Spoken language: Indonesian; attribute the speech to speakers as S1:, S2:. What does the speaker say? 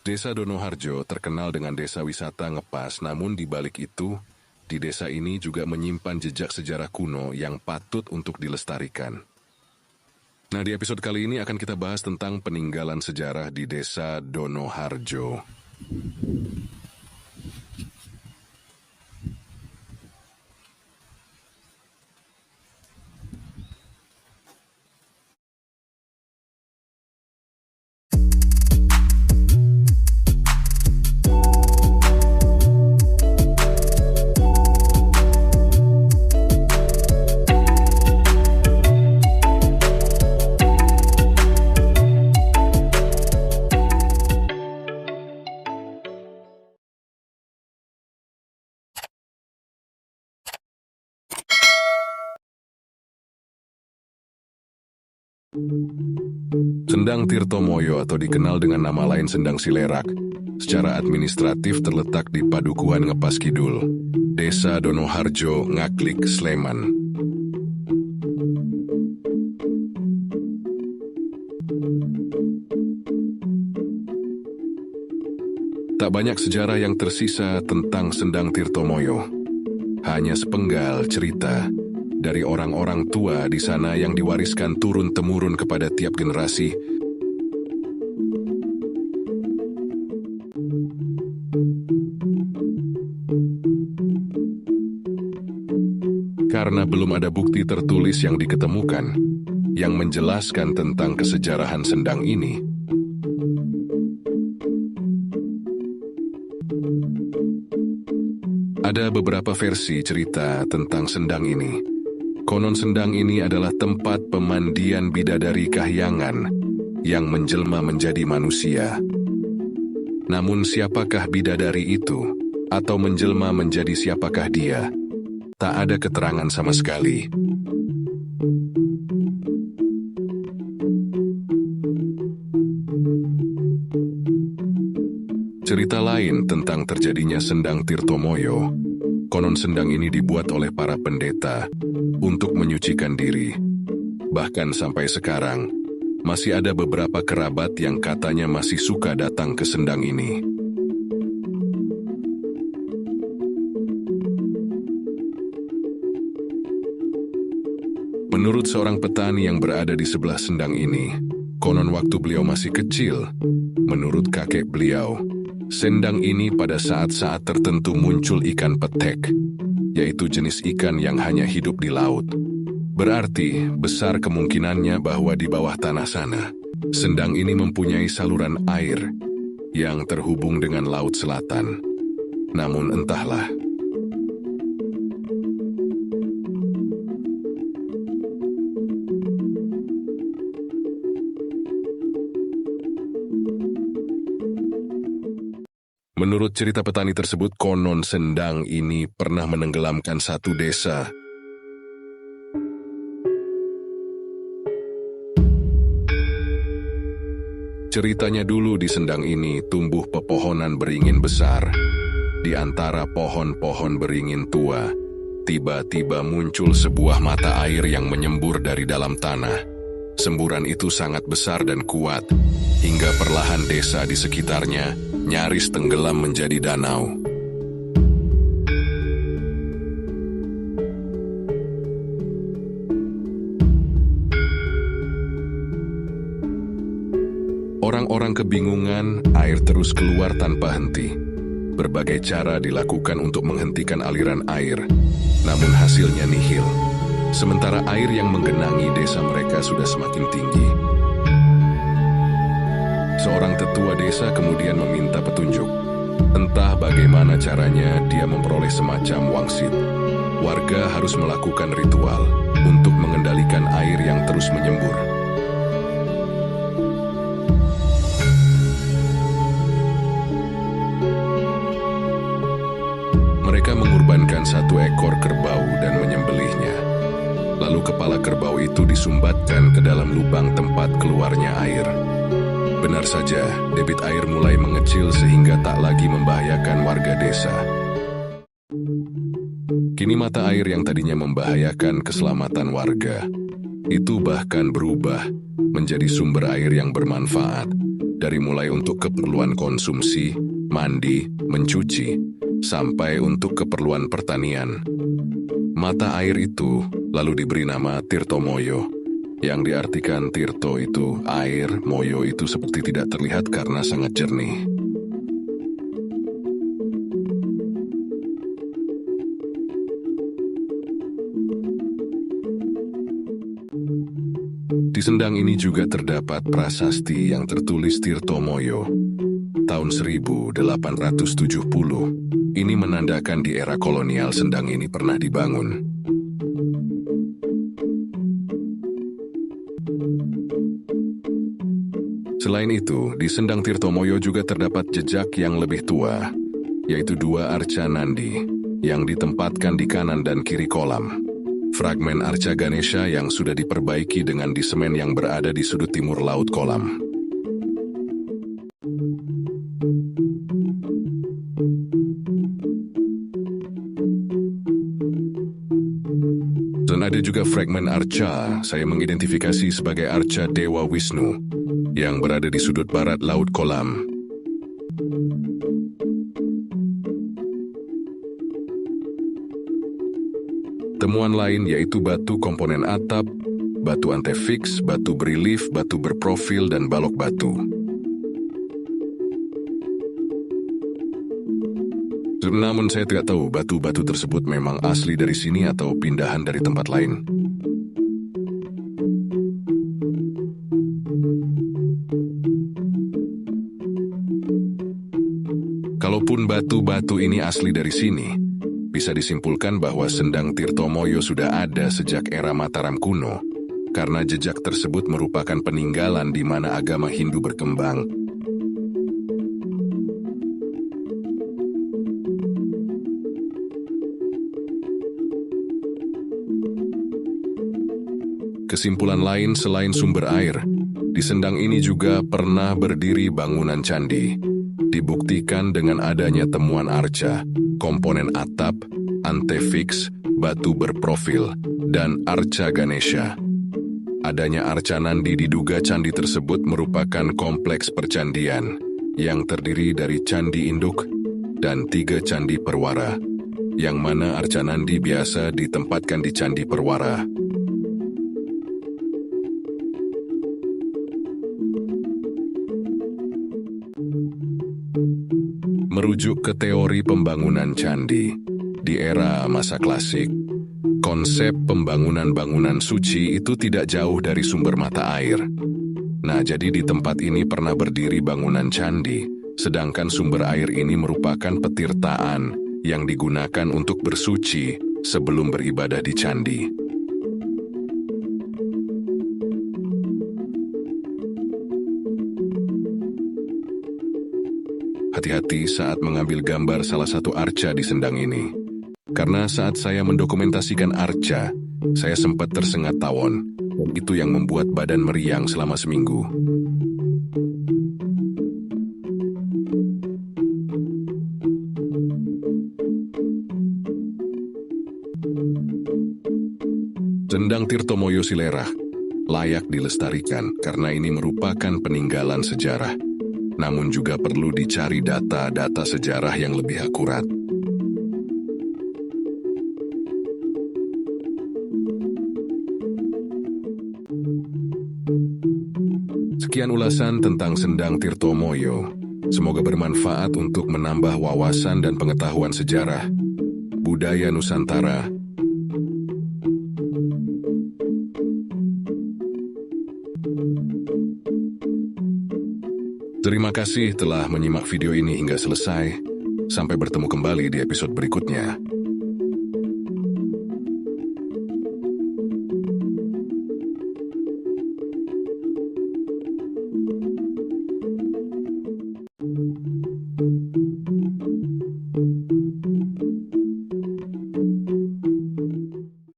S1: Desa Donoharjo terkenal dengan desa wisata ngepas, namun di balik itu, di desa ini juga menyimpan jejak sejarah kuno yang patut untuk dilestarikan. Nah, di episode kali ini akan kita bahas tentang peninggalan sejarah di Desa Donoharjo. Sendang Tirtomoyo atau dikenal dengan nama lain Sendang Silerak, secara administratif terletak di Padukuhan Ngepas Kidul, Desa Donoharjo, Ngaklik, Sleman. Tak banyak sejarah yang tersisa tentang Sendang Tirtomoyo. Hanya sepenggal cerita dari orang-orang tua di sana yang diwariskan turun-temurun kepada tiap generasi. Karena belum ada bukti tertulis yang diketemukan yang menjelaskan tentang kesejarahan Sendang ini, ada beberapa versi cerita tentang Sendang ini. Konon Sendang ini adalah tempat pemandian bidadari kahyangan yang menjelma menjadi manusia. Namun siapakah bidadari itu? Atau menjelma menjadi siapakah dia? Tak ada keterangan sama sekali. Cerita lain tentang terjadinya Sendang Tirtomoyo, konon Sendang ini dibuat oleh para pendeta untuk menyucikan diri. Bahkan sampai sekarang, masih ada beberapa kerabat yang katanya masih suka datang ke Sendang ini. Menurut seorang petani yang berada di sebelah Sendang ini, konon waktu beliau masih kecil, menurut kakek beliau, Sendang ini pada saat-saat tertentu muncul ikan petek, yaitu jenis ikan yang hanya hidup di laut. Berarti, besar kemungkinannya bahwa di bawah tanah sana, Sendang ini mempunyai saluran air yang terhubung dengan Laut Selatan. Namun entahlah. Menurut cerita petani tersebut, konon Sendang ini pernah menenggelamkan satu desa. Ceritanya dulu di Sendang ini tumbuh pepohonan beringin besar. Di antara pohon-pohon beringin tua, tiba-tiba muncul sebuah mata air yang menyembur dari dalam tanah. Semburan itu sangat besar dan kuat, hingga perlahan desa di sekitarnya nyaris tenggelam menjadi danau. Orang-orang kebingungan, air terus keluar tanpa henti. Berbagai cara dilakukan untuk menghentikan aliran air, namun hasilnya nihil. Sementara air yang menggenangi desa mereka sudah semakin tinggi. Seorang tetua desa kemudian meminta petunjuk. Entah bagaimana caranya dia memperoleh semacam wangsit. Warga harus melakukan ritual untuk mengendalikan air yang terus menyembur. Mereka mengorbankan satu ekor kerbau dan menyembelihnya. Lalu kepala kerbau itu disumbatkan ke dalam lubang tempat keluarnya air. Benar saja, debit air mulai mengecil sehingga tak lagi membahayakan warga desa. Kini mata air yang tadinya membahayakan keselamatan warga, itu bahkan berubah menjadi sumber air yang bermanfaat, dari mulai untuk keperluan konsumsi, mandi, mencuci, sampai untuk keperluan pertanian. Mata air itu lalu diberi nama Tirtomoyo, yang diartikan Tirto itu air, Moyo itu seperti tidak terlihat karena sangat jernih. Di sendang ini juga terdapat prasasti yang tertulis Tirtomoyo tahun 1870. Ini menandakan di era kolonial sendang ini pernah dibangun. Selain itu, di sendang Tirtomoyo juga terdapat jejak yang lebih tua, yaitu 2 arca nandi yang ditempatkan di kanan dan kiri kolam. Fragmen arca Ganesha yang sudah diperbaiki dengan disemen yang berada di sudut timur laut kolam. Dan ada juga fragmen arca, saya mengidentifikasi sebagai arca Dewa Wisnu, yang berada di sudut barat laut kolam. Temuan lain yaitu batu komponen atap, batu antefix, batu berelief, batu berprofil, dan balok batu. Namun saya tidak tahu batu-batu tersebut memang asli dari sini atau pindahan dari tempat lain. Kalaupun batu-batu ini asli dari sini, bisa disimpulkan bahwa sendang Tirtomoyo sudah ada sejak era Mataram kuno, karena jejak tersebut merupakan peninggalan di mana agama Hindu berkembang. Kesimpulan lain selain sumber air, di sendang ini juga pernah berdiri bangunan candi. Dibuktikan dengan adanya temuan arca, komponen atap, antefix, batu berprofil, dan arca Ganesha. Adanya arca nandi diduga candi tersebut merupakan kompleks percandian yang terdiri dari candi induk dan 3 candi perwara, yang mana arca nandi biasa ditempatkan di candi perwara. Merujuk ke teori pembangunan candi, di era masa klasik, konsep pembangunan bangunan suci itu tidak jauh dari sumber mata air. Nah, jadi di tempat ini pernah berdiri bangunan candi, sedangkan sumber air ini merupakan petirtaan yang digunakan untuk bersuci sebelum beribadah di candi. Hati-hati saat mengambil gambar salah satu arca di sendang ini. Karena saat saya mendokumentasikan arca, saya sempat tersengat tawon. Itu yang membuat badan meriang selama seminggu. Sendang Tirtomoyo Silerah layak dilestarikan karena ini merupakan peninggalan sejarah. Namun juga perlu dicari data-data sejarah yang lebih akurat. Sekian ulasan tentang sendang Tirtomoyo. Semoga bermanfaat untuk menambah wawasan dan pengetahuan sejarah, budaya Nusantara. Terima kasih telah menyimak video ini hingga selesai. Sampai bertemu kembali di episode berikutnya.